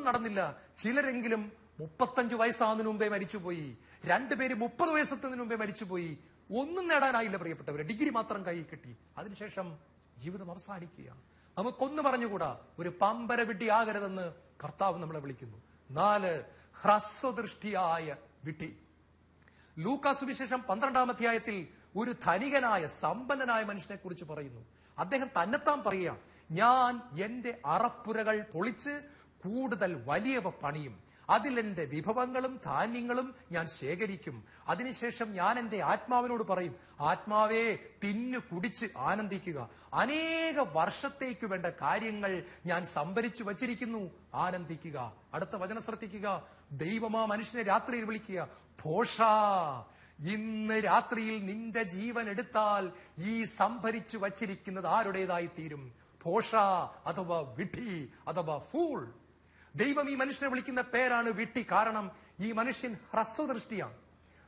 നടന്നില്ല. ചിലരെങ്കിലും 35 വയസ്സാകുന്നതിന് മുമ്പേ മരിച്ചുപോയി. 2 പേര് 30 വയസ്സെത്തുന്നതിന് മുമ്പേ മരിച്ചുപോയി. ഒന്നും നേടാനായില്ല പ്രിയപ്പെട്ടവരെ. ഡിഗ്രി മാത്രം കൈ കിട്ടി. അതിനുശേഷം ജീവിതം അവസാനിക്കുകയാണ്. നമുക്കൊന്നു പറഞ്ഞുകൂടാ, ഒരു പമ്പര വിഡ്ഢി ആകരുതെന്ന് കർത്താവ് നമ്മളെ വിളിക്കുന്നു. 4, ഹ്രസ്വദൃഷ്ടിയായ വിഡ്ഢി. ലൂക്കാസ് സുവിശേഷം 12-ാം അധ്യായത്തിൽ ഒരു ധനികനായ സമ്പന്നനായ മനുഷ്യനെ കുറിച്ച് പറയുന്നു. അദ്ദേഹം തന്നെത്താൻ പറയുകയാണ്, ഞാൻ എന്റെ അറപ്പുരകൾ പൊളിച്ച് കൂടുതൽ വലിയവ പണിയും, അതിലെന്റെ വിഭവങ്ങളും ധാന്യങ്ങളും ഞാൻ ശേഖരിക്കും. അതിനുശേഷം ഞാൻ എന്റെ ആത്മാവിനോട് പറയും, ആത്മാവേ തിന്നു കുടിച്ച് ആനന്ദിക്കുക, അനേക വർഷത്തേക്ക് വേണ്ട കാര്യങ്ങൾ ഞാൻ സംഭരിച്ചു വച്ചിരിക്കുന്നു, ആനന്ദിക്കുക. അടുത്ത വചനം ശ്രദ്ധിക്കുക. ദൈവമാ മനുഷ്യനെ രാത്രിയിൽ വിളിക്കുക, ഭോഷാ, ഇന്ന് രാത്രിയിൽ നിന്റെ ജീവൻ എടുത്താൽ ഈ സംഭരിച്ചു വച്ചിരിക്കുന്നത് ആരുടേതായി തീരും? ഭോഷ അഥവാ വിഡ്ഢി അഥവാ ഫൂൾ. ദൈവം ഈ മനുഷ്യനെ വിളിക്കുന്ന പേരാണ് വിഡ്ഢി. കാരണം ഈ മനുഷ്യൻ ഹ്രസ്വദൃഷ്ടിയാണ്.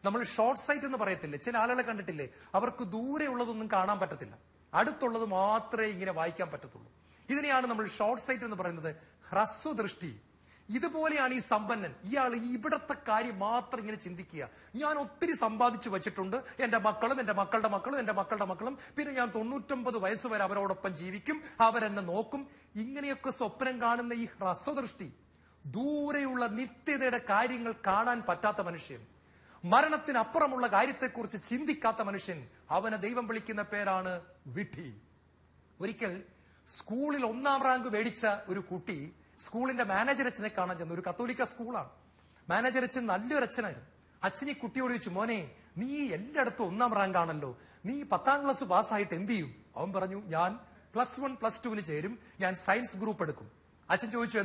നമ്മൾ ഷോർട്ട് സൈറ്റ് എന്ന് പറയത്തില്ലേ, ചില ആളുകളെ കണ്ടിട്ടില്ലേ, അവർക്ക് ദൂരെ ഉള്ളതൊന്നും കാണാൻ പറ്റത്തില്ല, അടുത്തുള്ളത് മാത്രമേ ഇങ്ങനെ വായിക്കാൻ പറ്റത്തുള്ളൂ. ഇതിനെയാണ് നമ്മൾ ഷോർട്ട് സൈറ്റ് എന്ന് പറയുന്നത്, ഹ്രസ്വദൃഷ്ടി. ഇതുപോലെയാണ് ഈ സമ്പന്നൻ. ഇയാൾ ഇവിടത്തെ കാര്യം മാത്രം ഇങ്ങനെ ചിന്തിക്കുക. ഞാൻ ഒത്തിരി സമ്പാദിച്ചു വെച്ചിട്ടുണ്ട്, എന്റെ മക്കളും എന്റെ മക്കളുടെ മക്കളും എന്റെ മക്കളുടെ മക്കളും, പിന്നെ ഞാൻ 99 വയസ്സ് വരെ അവരോടൊപ്പം ജീവിക്കും, അവരെന്നെ നോക്കും. ഇങ്ങനെയൊക്കെ സ്വപ്നം കാണുന്ന ഈ ഹ്രസ്വദൃഷ്ടി, ദൂരെയുള്ള നിത്യതയുടെ കാര്യങ്ങൾ കാണാൻ പറ്റാത്ത മനുഷ്യൻ, മരണത്തിനപ്പുറമുള്ള കാര്യത്തെക്കുറിച്ച് ചിന്തിക്കാത്ത മനുഷ്യൻ, അവനെ ദൈവം വിളിക്കുന്ന പേരാണ് വിഡ്ഢി. ഒരിക്കൽ സ്കൂളിൽ 1ാം റാങ്ക് മേടിച്ച ഒരു കുട്ടി സ്കൂളിന്റെ മാനേജർ അച്ഛനെ കാണാൻ ചെന്നു. ഒരു കത്തോലിക്ക സ്കൂളാണ്. മാനേജർ അച്ഛൻ നല്ലൊരു അച്ഛനായിരുന്നു. അച്ഛൻ ഈ കുട്ടിയോട് ചോദിച്ചു, മോനെ, നീ എല്ലായിടത്തും 1ാം റാങ്ക് ആണല്ലോ, നീ 10ാം ക്ലാസ് പാസ്സായിട്ട് എന്ത് ചെയ്യും? അവൻ പറഞ്ഞു, ഞാൻ +1 +2 ചേരും, ഞാൻ സയൻസ് ഗ്രൂപ്പ് എടുക്കും. അച്ഛൻ ചോദിച്ചു,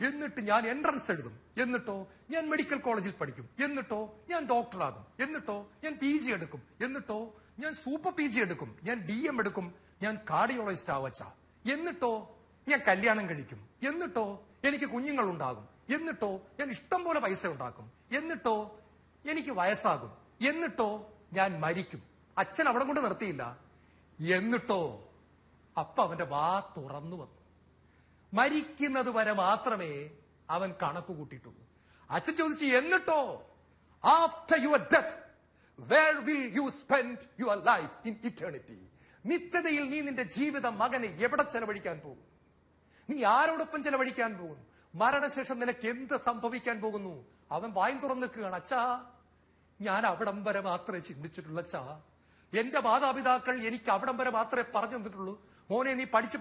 എന്നിട്ട് ഞാൻ എൻട്രൻസ് എഴുതും, എന്നിട്ടോ ഞാൻ മെഡിക്കൽ കോളേജിൽ പഠിക്കും, എന്നിട്ടോ ഞാൻ ഡോക്ടറാകും, എന്നിട്ടോ ഞാൻ PG എടുക്കും, എന്നിട്ടോ ഞാൻ സൂപ്പർ PG എടുക്കും, ഞാൻ DM എടുക്കും, ഞാൻ കാർഡിയോളജിസ്റ്റ് ആവച്ച, എന്നിട്ടോ ഞാൻ കല്യാണം കഴിക്കും, എന്നിട്ടോ എനിക്ക് കുഞ്ഞുങ്ങൾ ഉണ്ടാകും, എന്നിട്ടോ ഞാൻ ഇഷ്ടം പോലെ പൈസ ഉണ്ടാക്കും, എന്നിട്ടോ എനിക്ക് വയസ്സാകും, എന്നിട്ടോ ഞാൻ മരിക്കും. അച്ഛൻ അവിടെ കൊണ്ട് നിർത്തിയില്ല. എന്നിട്ടോ അപ്പ അവന്റെ വാ തുറന്നു വന്നു. മരിക്കുന്നത് വരെ മാത്രമേ അവൻ കണക്ക് കൂട്ടിയിട്ടുള്ളൂ. അച്ഛൻ ചോദിച്ചു, എന്നിട്ടോ after your death where will you spend your life in eternity? നിത്യതയിൽ നീ നിന്റെ ജീവിതം മകനെ എവിടെ ചെലവഴിക്കാൻ പോകും? നീ ആരോടൊപ്പം ചെലവഴിക്കാൻ പോകും? മരണശേഷം നിനക്ക് എന്ത് സംഭവിക്കാൻ പോകുന്നു? അവൻ വായും തുറന്നു നിൽക്കുകയാണ്. അച്ഛാ, ഞാൻ അവിടം വരെ മാത്രമേ ചിന്തിച്ചിട്ടുള്ളൂ. അച്ഛാ, എന്റെ മാതാപിതാക്കൾ എനിക്ക് അവിടം വരെ മാത്രമേ പറഞ്ഞു തന്നിട്ടുള്ളൂ. മോനെ, നീ പഠിച്ച്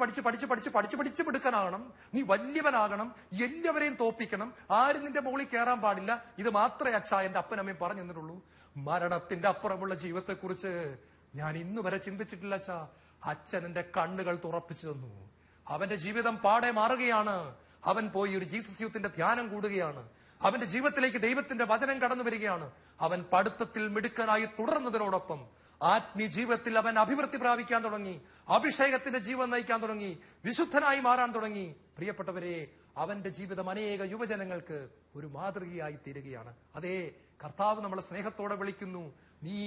മിടുക്കനാകണം, നീ വലിയവനാകണം, എല്ലാവരെയും തോപ്പിക്കണം, ആരും നിന്റെ മുകളിൽ കയറാൻ പാടില്ല. ഇത് മാത്രമേ അച്ഛാ എന്റെ അപ്പനമ്മയും പറഞ്ഞു തന്നിട്ടുള്ളൂ. മരണത്തിന്റെ അപ്പുറമുള്ള ജീവിതത്തെക്കുറിച്ച് ഞാൻ ഇന്നു വരെ ചിന്തിച്ചിട്ടില്ല അച്ഛാ. അച്ഛൻ എന്റെ കണ്ണുകൾ തുറപ്പിച്ചു തന്നു. അവന്റെ ജീവിതം പാടെ മാറുകയാണ്. അവൻ പോയി ഒരു ജീസസ് യൂത്തിന്റെ ധ്യാനം കൂടുകയാണ്. അവന്റെ ജീവിതത്തിലേക്ക് ദൈവത്തിന്റെ വചനം കടന്നു വരികയാണ്. അവൻ പഠിത്തത്തിൽ മിടുക്കനായി തുടർന്നതിനോടൊപ്പം ആത്മീയ ജീവിതത്തിൽ അവൻ അഭിവൃദ്ധി പ്രാപിക്കാൻ തുടങ്ങി, അഭിഷേകത്തിന്റെ ജീവൻ നയിക്കാൻ തുടങ്ങി, വിശുദ്ധനായി മാറാൻ തുടങ്ങി. പ്രിയപ്പെട്ടവരെ, അവന്റെ ജീവിതം അനേക യുവജനങ്ങൾക്ക് ഒരു മാതൃകയായി തീരുകയാണ്. അതേ, കർത്താവ് നമ്മളെ സ്നേഹത്തോടെ വിളിക്കുന്നു. നീ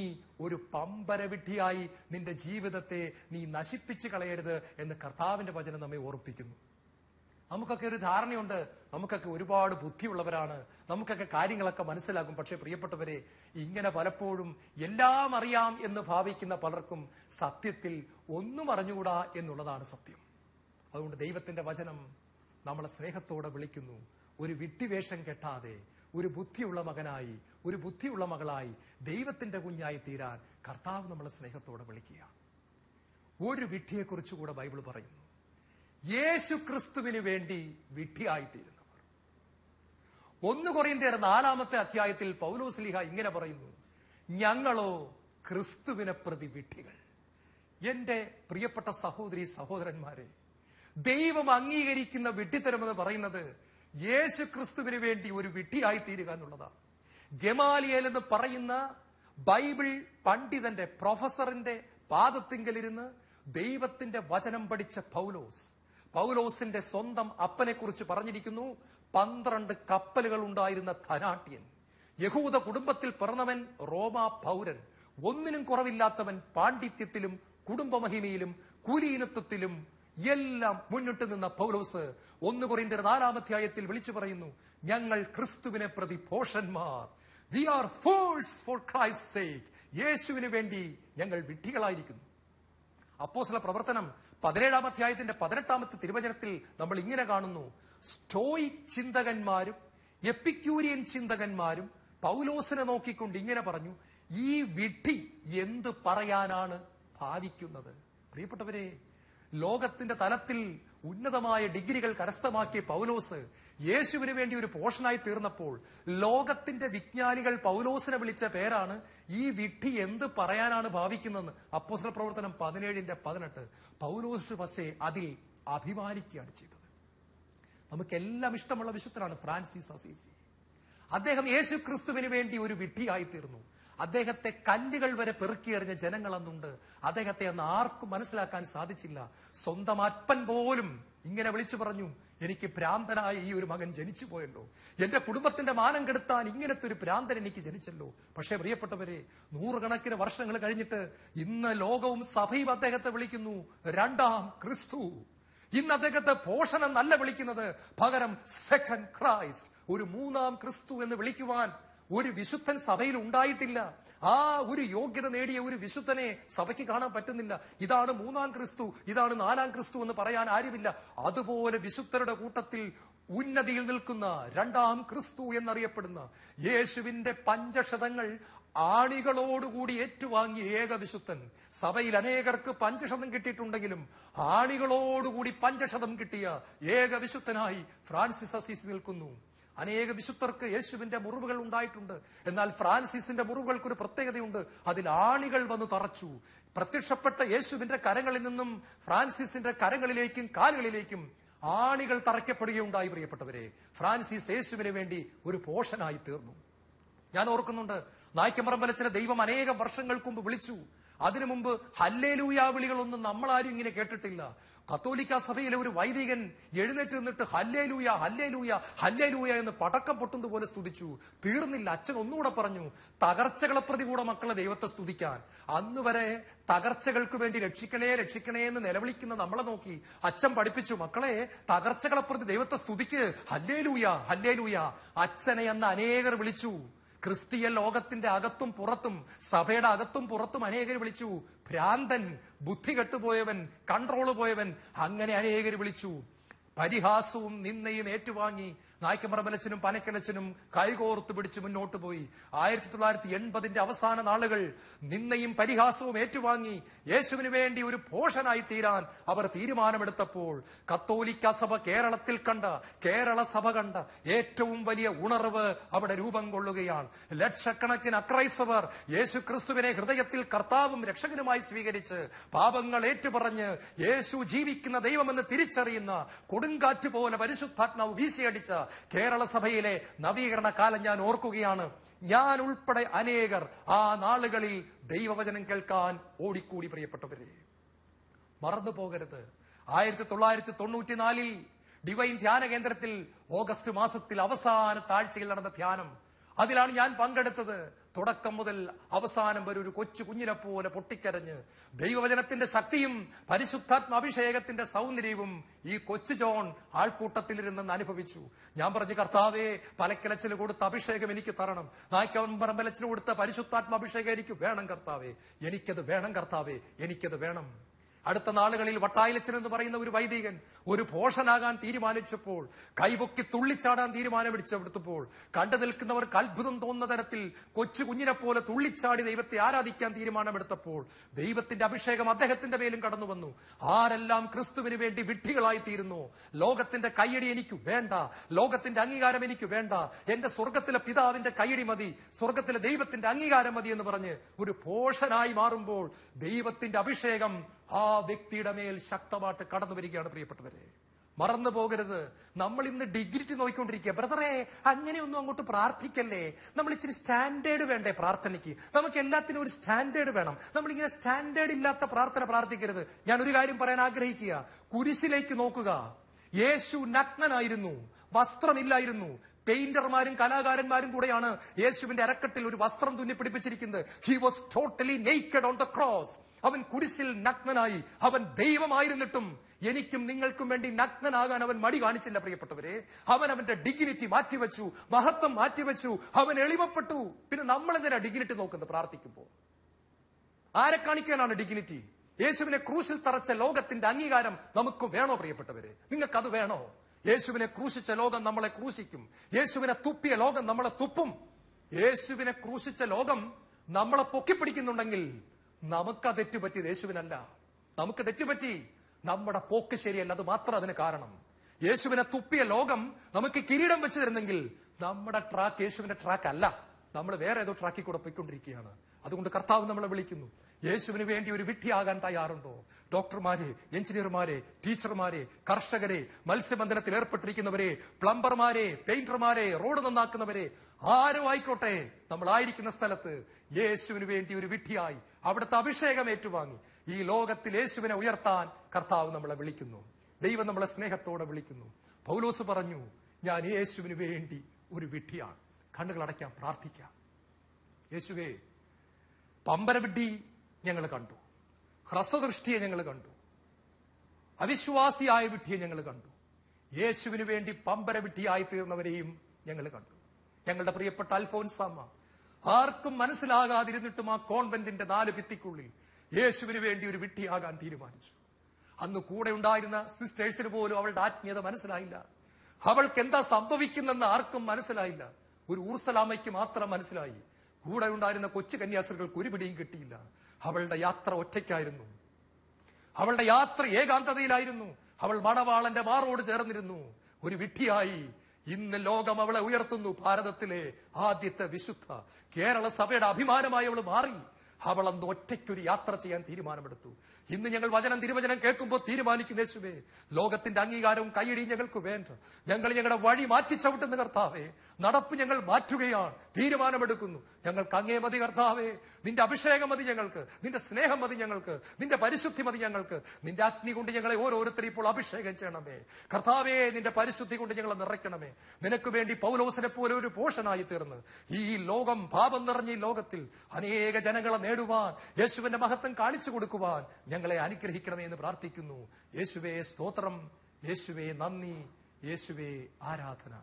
ഒരു പമ്പര വിഡ്ഢിയായി നിന്റെ ജീവിതത്തെ നീ നശിപ്പിച്ചു കളയരുത് എന്ന് കർത്താവിന്റെ വചനം നമ്മെ ഓർപ്പിക്കുന്നു. നമുക്കൊക്കെ ഒരു ധാരണയുണ്ട്, നമുക്കൊക്കെ ഒരുപാട് ബുദ്ധിയുള്ളവരാണ്, നമുക്കൊക്കെ കാര്യങ്ങളൊക്കെ മനസ്സിലാകും. പക്ഷെ പ്രിയപ്പെട്ടവരെ, ഇങ്ങനെ പലപ്പോഴും എല്ലാം അറിയാം എന്ന് ഭാവിക്കുന്ന പലർക്കും സത്യത്തിൽ ഒന്നും അറിഞ്ഞുകൂടാ എന്നുള്ളതാണ് സത്യം. അതുകൊണ്ട് ദൈവത്തിന്റെ വചനം നമ്മളെ സ്നേഹത്തോടെ വിളിക്കുന്നു. ഒരു വിഡ്ഢിവേഷം കെട്ടാതെ ഒരു ബുദ്ധിയുള്ള മകനായി, ഒരു ബുദ്ധിയുള്ള മകളായി, ദൈവത്തിന്റെ കുഞ്ഞായി തീരാൻ കർത്താവ് നമ്മളെ സ്നേഹത്തോടെ വിളിക്കുക. ഒരു വിഡ്ഢിയെക്കുറിച്ച് കൂടെ ബൈബിൾ പറയുന്നു. യേശു ക്രിസ്തുവിന് വേണ്ടി വിഡ്ഢിയായിത്തീരുന്നവർ. 1 കൊരിന്ത്യർ 4-ാമത്തെ അധ്യായത്തിൽ പൗലോസ് ലീഹ ഇങ്ങനെ പറയുന്നു, ഞങ്ങളോ ക്രിസ്തുവിനെ പ്രതി വിഡ്ഢികൾ. എന്റെ പ്രിയപ്പെട്ട സഹോദരി സഹോദരന്മാരെ, ദൈവം അംഗീകരിക്കുന്ന വിഡ്ഢിത്തരമെന്ന് പറയുന്നത് യേശു ക്രിസ്തുവിന് വേണ്ടി ഒരു വിഡ്ഢിയായി തീരുക എന്നുള്ളതാണ്. ഗമാലിയേൽ എന്ന് പറയുന്ന ബൈബിൾ പണ്ഡിതന്റെ, പ്രൊഫസറിന്റെ പാദത്തിങ്കലിരുന്ന് ദൈവത്തിന്റെ വചനം പഠിച്ച പൗലോസിന്റെ സ്വന്തം അപ്പനെ കുറിച്ച് പറഞ്ഞിരിക്കുന്നു, 12 കപ്പലുകൾ ഉണ്ടായിരുന്ന ധനാട്യൻ, യഹൂദ കുടുംബത്തിൽ പിറന്നവൻ, റോമാ പൗരൻ, ഒന്നിനും കുറവില്ലാത്തവൻ, പാണ്ഡിത്യത്തിലും കുടുംബമഹിമയിലും കുലീനത്വത്തിലും എല്ലാം മുന്നിട്ട് നിന്ന പൗലോസ് 1 കൊരിന്ത്യർ 4-ാം അധ്യായത്തിൽ വിളിച്ചു പറയുന്നു, ഞങ്ങൾ ക്രിസ്തുവിനെ പ്രതി ഭോഷന്മാർ, we are fools for Christ's sake. യേശുവിന് വേണ്ടി ഞങ്ങൾ വിഡ്ഢികളായിരിക്കുന്നു. അപ്പോസ്തല പ്രവർത്തനം 17-ാം അധ്യായത്തിന്റെ 18-ാമത്തെ തിരുവചനത്തിൽ നമ്മൾ ഇങ്ങനെ കാണുന്നു, സ്റ്റോയിക് ചിന്തകന്മാരും എപ്പിക്യൂരിയൻ ചിന്തകന്മാരും പൗലോസിനെ നോക്കിക്കൊണ്ട് ഇങ്ങനെ പറഞ്ഞു, ഈ വിഡ്ഢി എന്ത് പറയാനാണ് ഭാവിക്കുന്നത്? പ്രിയപ്പെട്ടവരെ, ലോകത്തിന്റെ തലത്തിൽ ഉന്നതമായ ഡിഗ്രികൾ കരസ്ഥമാക്കിയ പൗലോസ് യേശുവിന് വേണ്ടി ഒരു പോഷനായി തീർന്നപ്പോൾ ലോകത്തിന്റെ വിജ്ഞാനികൾ പൗലോസിനെ വിളിച്ച പേരാണ് ഈ വിഡ്ഢി എന്ത് പറയാനാണ് ഭാവിക്കുന്നതെന്ന്. അപ്പോസ്തല പ്രവർത്തനം 17-18. പൗലോസ് പക്ഷേ അതിൽ അഭിമാനിക്കുകയാണ് ചെയ്തത്. നമുക്കെല്ലാം ഇഷ്ടമുള്ള വിശുദ്ധനാണ് ഫ്രാൻസിസ് അസീസി. അദ്ദേഹം യേശു ക്രിസ്തുവിന് വേണ്ടി ഒരു വിഡ്ഢിയായി തീർന്നു. അദ്ദേഹത്തെ കല്ലുകൾ വരെ പെറുക്കിയെറിഞ്ഞ ജനങ്ങൾ അന്നുണ്ട്. അദ്ദേഹത്തെ അന്ന് ആർക്കും മനസ്സിലാക്കാൻ സാധിച്ചില്ല. സ്വന്തം അപ്പൻ പോലും ഇങ്ങനെ വിളിച്ചു പറഞ്ഞു, എനിക്ക് ഭ്രാന്തനായ ഈ ഒരു മകൻ ജനിച്ചു പോയല്ലോ, എന്റെ കുടുംബത്തിന്റെ മാനം കെടുത്താൻ ഇങ്ങനത്തെ ഒരു ഭ്രാന്തൻ എനിക്ക് ജനിച്ചല്ലോ. പക്ഷേ പ്രിയപ്പെട്ടവരെ, നൂറുകണക്കിന് വർഷങ്ങൾ കഴിഞ്ഞിട്ട് ഇന്ന് ലോകവും സഭയും അദ്ദേഹത്തെ വിളിക്കുന്നു രണ്ടാം ക്രിസ്തു. ഇന്ന് അദ്ദേഹത്തെ പോഷണം നല്ല വിളിക്കുന്നത്, പകരം സെക്കൻഡ് ക്രൈസ്റ്റ്, ഒരു മൂന്നാം ക്രിസ്തു എന്ന് വിളിക്കുവാൻ ഒരു വിശുദ്ധൻ സഭയിൽ ഉണ്ടായിട്ടില്ല. ആ ഒരു യോഗ്യത നേടിയ ഒരു വിശുദ്ധനെ സഭയ്ക്ക് കാണാൻ പറ്റുന്നില്ല. ഇതാണ് മൂന്നാം ക്രിസ്തു, ഇതാണ് നാലാം ക്രിസ്തു എന്ന് പറയാൻ ആരുമില്ല. അതുപോലെ വിശുദ്ധരുടെ കൂട്ടത്തിൽ ഉന്നതിയിൽ നിൽക്കുന്ന രണ്ടാം ക്രിസ്തു എന്നറിയപ്പെടുന്ന യേശുവിന്റെ പഞ്ചശതങ്ങൾ ആണികളോടുകൂടി ഏറ്റുവാങ്ങിയ ഏക വിശുദ്ധൻ. സഭയിൽ അനേകർക്ക് പഞ്ചശതം കിട്ടിയിട്ടുണ്ടെങ്കിലും ആണികളോടുകൂടി പഞ്ചശതം കിട്ടിയ ഏക വിശുദ്ധനായി ഫ്രാൻസിസ് അസീസി നിൽക്കുന്നു. അനേക വിശുദ്ധർക്ക് യേശുവിന്റെ മുറിവുകൾ ഉണ്ടായിട്ടുണ്ട്. എന്നാൽ ഫ്രാൻസിസിന്റെ മുറിവുകൾക്ക് ഒരു പ്രത്യേകതയുണ്ട്, അതിൽ ആണികൾ വന്ന് തറച്ചു. പ്രത്യക്ഷപ്പെട്ട യേശുവിന്റെ കരങ്ങളിൽ നിന്നും ഫ്രാൻസിസിന്റെ കരങ്ങളിലേക്കും കാലുകളിലേക്കും ആണികൾ തറയ്ക്കപ്പെടുകയുണ്ടായി. പ്രിയപ്പെട്ടവരെ, ഫ്രാൻസിസ് യേശുവിന് വേണ്ടി ഒരു പോഷനായി തീർന്നു. ഞാൻ ഓർക്കുന്നുണ്ട്, നായ്ക്കമ്പറമ്പലച്ചനെ ദൈവം അനേകം വർഷങ്ങൾക്ക് മുമ്പ് വിളിച്ചു. അതിനു മുമ്പ് ഹല്ലേലൂയ വിളികളൊന്നും നമ്മളാരും ഇങ്ങനെ കേട്ടിട്ടില്ല. കത്തോലിക്ക സഭയിലെ ഒരു വൈദികൻ എഴുന്നേറ്റ് നിന്നിട്ട് ഹല്ലേലൂയ ഹല്ലേലൂയ ഹല്ലേലൂയ എന്ന് പടക്കം പൊട്ടുന്നതുപോലെ സ്തുതിച്ചു. തീർന്നില്ല, അച്ഛൻ ഒന്നുകൂടെ പറഞ്ഞു, തകർച്ചകളെ പ്രതി കൂടെ മക്കളെ ദൈവത്തെ സ്തുതിക്കാൻ. അന്ന് വരെ തകർച്ചകൾക്ക് വേണ്ടി രക്ഷിക്കണേ രക്ഷിക്കണേ എന്ന് നിലവിളിക്കുന്ന നമ്മളെ നോക്കി അച്ഛൻ പഠിപ്പിച്ചു, മക്കളെ തകർച്ചകളെ പ്രതി ദൈവത്തെ സ്തുതിക്ക്, ഹല്ലേലൂയ ഹല്ലേലൂയ. അച്ഛനെ അന്ന് അനേകർ വിളിച്ചു. ക്രിസ്തീയ ലോകത്തിന്റെ അകത്തും പുറത്തും, സഭയുടെ അകത്തും പുറത്തും അനേകർ വിളിച്ചു ഭ്രാന്തൻ, ബുദ്ധി കെട്ടുപോയവൻ, കൺട്രോള് പോയവൻ, അങ്ങനെ അനേകർ വിളിച്ചു. പരിഹാസവും നിന്നയും ഏറ്റുവാങ്ങി നായ്ക്കമ്പറമ്പലച്ചനും പനക്കലച്ചനും കൈകോർത്ത് പിടിച്ച് മുന്നോട്ട് പോയി. 1980 അവസാന നാളുകൾ നിന്നയും പരിഹാസവും ഏറ്റുവാങ്ങി യേശുവിന് വേണ്ടി ഒരു പോഷനായി തീരാൻ അവർ തീരുമാനമെടുത്തപ്പോൾ കത്തോലിക്ക സഭ കേരളത്തിൽ കണ്ട, കേരള സഭ കണ്ട ഏറ്റവും വലിയ ഉണർവ് അവിടെ രൂപം കൊള്ളുകയാണ്. ലക്ഷക്കണക്കിന് അക്രൈസ്തവർ യേശു ക്രിസ്തുവിനെ ഹൃദയത്തിൽ കർത്താവും രക്ഷകനുമായി സ്വീകരിച്ച് പാപങ്ങൾ ഏറ്റുപറഞ്ഞ് യേശു ജീവിക്കുന്ന ദൈവമെന്ന് തിരിച്ചറിയുന്ന കൊടുങ്കാറ്റ് പോലെ പരിശുദ്ധാത്മാവ് വീശിയടിച്ച കേരള സഭയിലെ നവീകരണ കാലം ഞാൻ ഓർക്കുകയാണ്. ഞാൻ ഉൾപ്പെടെ അനേകർ ആ നാളുകളിൽ ദൈവവചനം കേൾക്കാൻ ഓടിക്കൂടി. പ്രിയപ്പെട്ടവരെ, മറന്നു പോകരുത്, 1994 ഡിവൈൻ ധ്യാന കേന്ദ്രത്തിൽ ഓഗസ്റ്റ് മാസത്തിൽ അവസാന ആഴ്ചയിൽ നടന്ന ധ്യാനം, അതിലാണ് ഞാൻ പങ്കെടുത്തത്. തുടക്കം മുതൽ അവസാനം വരെ ഒരു കൊച്ചു കുഞ്ഞിനെ പോലെ പൊട്ടിക്കരഞ്ഞ് ദൈവവചനത്തിന്റെ ശക്തിയും പരിശുദ്ധാത്മാഭിഷേകത്തിന്റെ സൗന്ദര്യവും ഈ കൊച്ചു ജോൺ ആൾക്കൂട്ടത്തിലിരുന്നെന്ന് അനുഭവിച്ചു. ഞാൻ പറഞ്ഞു, കർത്താവേ, പലക്കലച്ചിന് കൊടുത്ത അഭിഷേകം എനിക്ക് തരണം, നായ്ക്കമ്പറമ്പലച്ചിന് കൊടുത്ത പരിശുദ്ധാത്മാഭിഷേകം എനിക്ക് വേണം കർത്താവേ, എനിക്കത് വേണം കർത്താവേ, എനിക്കത് വേണം. അടുത്ത നാളുകളിൽ വട്ടായിലച്ചൻ എന്ന് പറയുന്ന ഒരു വൈദികൻ ഒരു പോഷനാകാൻ തീരുമാനിച്ചപ്പോൾ, കൈപൊക്കി തുള്ളിച്ചാടാൻ തീരുമാനമെടുത്തപ്പോൾ, കണ്ടു നിൽക്കുന്നവർക്ക് അത്ഭുതം തോന്നുന്ന തരത്തിൽ കൊച്ചു കുഞ്ഞിനെ പോലെ തുള്ളിച്ചാടി ദൈവത്തെ ആരാധിക്കാൻ തീരുമാനമെടുത്തപ്പോൾ ദൈവത്തിന്റെ അഭിഷേകം അദ്ദേഹത്തിന്റെ മേലും കടന്നു വന്നു. ആരെല്ലാം ക്രിസ്തുവിന് വേണ്ടി വിഡ്ഢികളായി തീരുന്നു, ലോകത്തിന്റെ കയ്യടി എനിക്ക് വേണ്ട, ലോകത്തിന്റെ അംഗീകാരം എനിക്ക് വേണ്ട, എന്റെ സ്വർഗത്തിലെ പിതാവിന്റെ കയ്യടി മതി, സ്വർഗത്തിലെ ദൈവത്തിന്റെ അംഗീകാരം മതി എന്ന് പറഞ്ഞ് ഒരു പോഷനായി മാറുമ്പോൾ ദൈവത്തിന്റെ അഭിഷേകം ആ വ്യക്തിയുടെ മേൽ ശക്തമായിട്ട് കടന്നു വരികയാണ്. പ്രിയപ്പെട്ടവരെ, മറന്നു പോകരുത്, നമ്മൾ ഇന്ന് ഡിഗ്രിറ്റി നോക്കിക്കൊണ്ടിരിക്കുക. ബ്രദറെ, അങ്ങനെയൊന്നും അങ്ങോട്ട് പ്രാർത്ഥിക്കല്ലേ, നമ്മൾ ഇച്ചിരി സ്റ്റാൻഡേർഡ് വേണ്ടേ പ്രാർത്ഥനയ്ക്ക്? നമുക്ക് എല്ലാത്തിനും ഒരു സ്റ്റാൻഡേർഡ് വേണം. നമ്മളിങ്ങനെ സ്റ്റാൻഡേർഡ് ഇല്ലാത്ത പ്രാർത്ഥന പ്രാർത്ഥിക്കരുത്. ഞാൻ ഒരു കാര്യം പറയാൻ ആഗ്രഹിക്കുക, കുരിശിലേക്ക് നോക്കുക. യേശു നഗ്നനായിരുന്നു, വസ്ത്രമില്ലായിരുന്നു. പെയിന്റർമാരും കലാകാരന്മാരും കൂടെയാണ് യേശുവിന്റെ അരക്കെട്ടിൽ ഒരു വസ്ത്രം തുന്നിപ്പിടിപ്പിച്ചിരിക്കുന്നത്. He was totally naked on the cross. അവൻ കുരിശിൽ നഗ്നനായി. അവൻ ദൈവമായിരുന്നിട്ടും എനിക്കും നിങ്ങൾക്കും വേണ്ടി നഗ്നനാകാൻ അവൻ മടി കാണിച്ചില്ല. പ്രിയപ്പെട്ടവരെ, അവൻ അവന്റെ ഡിഗ്നിറ്റി മാറ്റിവെച്ചു, മഹത്വം മാറ്റിവെച്ചു, അവൻ എളിമപ്പെട്ടു. പിന്നെ നമ്മൾ എന്തിനാ ഡിഗ്നിറ്റി നോക്കുന്നത് പ്രാർത്ഥിക്കുമ്പോൾ? ആരെ കാണിക്കാനാണ് ഡിഗ്നിറ്റി? യേശുവിനെ ക്രൂശിൽ തറച്ച ലോകത്തിന്റെ അംഗീകാരം നമുക്ക് വേണോ? പ്രിയപ്പെട്ടവരെ, നിങ്ങൾക്കത് വേണോ? യേശുവിനെ ക്രൂശിച്ച ലോകം നമ്മളെ ക്രൂശിക്കും. യേശുവിനെ തുപ്പിയ ലോകം നമ്മളെ തുപ്പും. യേശുവിനെ ക്രൂശിച്ച ലോകം നമ്മളെ പൊക്കിപ്പിടിക്കുന്നുണ്ടെങ്കിൽ നമുക്ക് തെറ്റുപറ്റിയത് യേശുവിനല്ല, നമുക്ക് തെറ്റുപറ്റി നമ്മുടെ പോക്ക് ശരിയല്ല. അത് മാത്രം അതിന് കാരണം. യേശുവിനെ തുപ്പിയ ലോകം നമുക്ക് കിരീടം വെച്ച് തരുന്നെങ്കിൽ നമ്മുടെ ട്രാക്ക് യേശുവിന്റെ ട്രാക്ക് അല്ല, നമ്മൾ വേറെ ഏതോ ട്രാക്കിൽ കൂടെ പോയിക്കൊണ്ടിരിക്കുകയാണ്. അതുകൊണ്ട് കർത്താവ് നമ്മളെ വിളിക്കുന്നു. യേശുവിന് വേണ്ടി ഒരു വിഡ്ഢിയാകാൻ തയ്യാറുണ്ടോ? ഡോക്ടർമാരെ, എഞ്ചിനീയർമാരെ, ടീച്ചർമാരെ, കർഷകരെ, മത്സ്യബന്ധനത്തിൽ ഏർപ്പെട്ടിരിക്കുന്നവരെ, പ്ലംബർമാരെ, പെയിന്റർമാരെ, റോഡ് നന്നാക്കുന്നവരെ, ആരും ആയിക്കോട്ടെ, നമ്മളായിരിക്കുന്ന സ്ഥലത്ത് യേശുവിന് വേണ്ടി ഒരു വിഡ്ഢിയായി അവിടുത്തെ അഭിഷേകം ഏറ്റുവാങ്ങി ഈ ലോകത്തിൽ യേശുവിനെ ഉയർത്താൻ കർത്താവ് നമ്മളെ വിളിക്കുന്നു. ദൈവം നമ്മളെ സ്നേഹത്തോടെ വിളിക്കുന്നു. പൗലോസ് പറഞ്ഞു, ഞാൻ യേശുവിന് വേണ്ടി ഒരു വിഡ്ഢിയാണ്. കണ്ണുകളടയ്ക്കാം, പ്രാർത്ഥിക്കാം. യേശുവേ, പമ്പരവിഡ്ഢി ഞങ്ങൾ കണ്ടു, ഹ്രസ്വദൃഷ്ടിയെ ഞങ്ങൾ കണ്ടു, അവിശ്വാസിയായ വിഡ്ഢിയെ ഞങ്ങൾ കണ്ടു, യേശുവിന് വേണ്ടി പമ്പരവിഡ്ഢിയായി തീർന്നവരെയും ഞങ്ങൾ കണ്ടു. ഞങ്ങളുടെ പ്രിയപ്പെട്ട അൽഫോൻസാമ്മ ആർക്കും മനസ്സിലാകാതിരുന്നിട്ടും ആ കോൺവെന്റിന്റെ 4 ഭിത്തിക്കുള്ളിൽ യേശുവിന് വേണ്ടി ഒരു വിഡ്ഢിയാകാൻ തീരുമാനിച്ചു. അന്ന് കൂടെ ഉണ്ടായിരുന്ന സിസ്റ്റേഴ്സിന് പോലും അവളുടെ ആത്മീയത മനസ്സിലായില്ല. അവൾക്ക് എന്താ സംഭവിക്കുന്നെന്ന് ആർക്കും മനസ്സിലായില്ല. ഒരു ഊർസലാമയ്ക്ക് മാത്രം മനസ്സിലായി. കൂടെ ഉണ്ടായിരുന്ന കൊച്ചു കന്യാസ്ത്രീകൾക്ക് ഒരു പിടിയും കിട്ടിയില്ല. അവളുടെ യാത്ര ഒറ്റയ്ക്കായിരുന്നു. അവളുടെ യാത്ര ഏകാന്തതയിലായിരുന്നു. അവൾ മണവാളന്റെ മാറോട് ചേർന്നിരുന്നു. ഒരു വിഡ്ഢിയായി ഇന്ന് ലോകം അവളെ ഉയർത്തുന്നു. ഭാരതത്തിലെ ആദ്യത്തെ വിശുദ്ധ, കേരള സഭയുടെ അഭിമാനമായി അവൾ മാറി. അവൾ അന്ന് ഒറ്റയ്ക്കൊരു യാത്ര ചെയ്യാൻ തീരുമാനമെടുത്തു. ഇന്ന് ഞങ്ങൾ തിരുവചനം കേൾക്കുമ്പോൾ തീരുമാനിക്കുന്ന യേശുവേ, ലോകത്തിന്റെ അംഗീകാരവും കൈയടിയും ഞങ്ങൾക്ക് വേണ്ട. ഞങ്ങൾ ഞങ്ങളുടെ വഴി മാറ്റിച്ചവിട്ടുന്ന കർത്താവേ, നടപ്പ് ഞങ്ങൾ മാറ്റുകയാണ്, തീരുമാനമെടുക്കുന്നു. ഞങ്ങൾക്ക് അങ്ങേ മതി കർത്താവേ, നിന്റെ അഭിഷേകം മതി ഞങ്ങൾക്ക്, നിന്റെ സ്നേഹം മതി ഞങ്ങൾക്ക്, നിന്റെ പരിശുദ്ധി മതി ഞങ്ങൾക്ക്. നിന്റെ അഗ്നി കൊണ്ട് ഞങ്ങളെ ഓരോരുത്തരും ഇപ്പോൾ അഭിഷേകം ചെയ്യണമേ കർത്താവേ. നിന്റെ പരിശുദ്ധി കൊണ്ട് ഞങ്ങളെ നിറയ്ക്കണമേ. നിനക്ക് വേണ്ടി പൗലോസിനെ പോലെ ഒരു പോഷനായി തീർന്ന് ഈ ലോകം, പാപം നിറഞ്ഞ ഈ ലോകത്തിൽ അനേക ജനങ്ങളെ നേടുവാൻ, യേശുവിന്റെ മഹത്വം കാണിച്ചു കൊടുക്കുവാൻ ഞങ്ങളെ അനുഗ്രഹിക്കണമേ എന്ന് പ്രാർത്ഥിക്കുന്നു. യേശുവേ സ്തോത്രം, യേശുവേ നന്ദി, യേശുവേ ആരാധന.